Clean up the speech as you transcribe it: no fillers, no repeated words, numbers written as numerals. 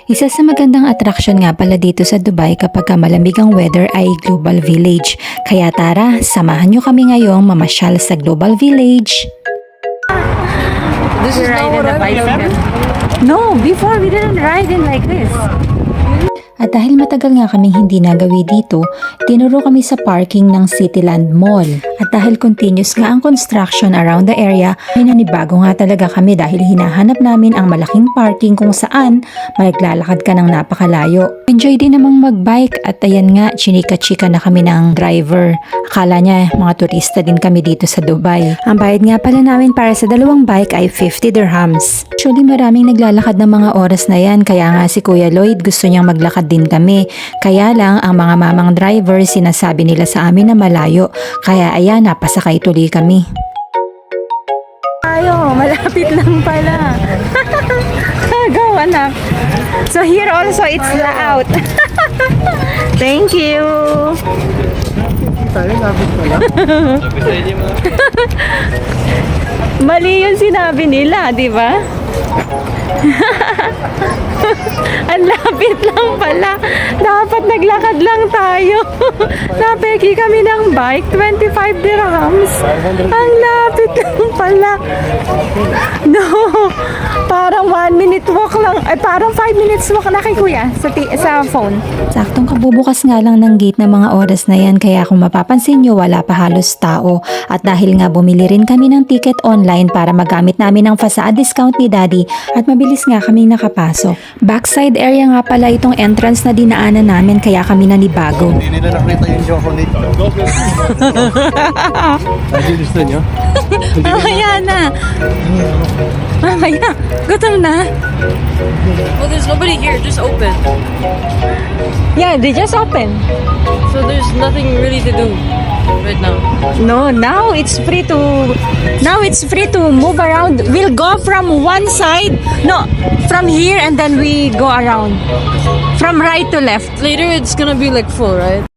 Isa sa magandang atraksyon nga pala dito sa Dubai kapag malamig ang weather ay Global Village. Kaya tara, samahan nyo kami ngayong mamasyal sa Global Village. This is not what I remember. No, before we didn't ride in like this. At dahil matagal nga kaming hindi nagawi dito, tinuro kami sa parking ng Cityland Mall. At dahil continuous nga ang construction around the area, pinanibago nga talaga kami dahil hinahanap namin ang malaking parking kung saan maglalakad ka ng napakalayo. Enjoy din namang magbike at ayan nga, chinika-chika na kami ng driver. Akala niya mga turista din kami dito sa Dubai. Ang bayad nga pala namin para sa dalawang bike ay 50 dirhams. Actually maraming naglalakad ng mga oras na yan, kaya nga si Kuya Lloyd gusto niyang maglakad din kami. Kaya lang ang mga mamang driver sinasabi nila sa amin na malayo, kaya ayan napasakay tuloy kami. Tayo, malapit lang pala. Go anak. So here also it's layout. Thank you. Tayo, lapit pala. Mali yung sinabi nila, di ba? Ang lapit lang pala. Dapat naglakad lang tayo. Napeki kami ng bike, 25 dirhams. Ang lapit lang pala. No, parang 1 minute walk lang. Ay, parang 5 minutes walk na kay kuya sa phone. Saktong kabubukas nga lang ng gate ng mga oras na yan, kaya kung mapapansin nyo wala pa halos tao. At dahil nga bumili rin kami ng ticket online para magamit namin ang facade discount ni Daddy at mabilis nga kaming nakapasok. Backside area nga pala itong entrance na dinaanan namin, kaya kami nanibago. Hindi nila nakita yung chocolate. Lagi gusto nyo? Mamaya na. Mamaya. Gutom na. Well, there's nobody here. Just open. Yeah, they just open. So there's nothing really to do right now. No, now it's free to move around. We'll go from one side. No, from here and then we go around. From right to left. Later, it's gonna be like full, right?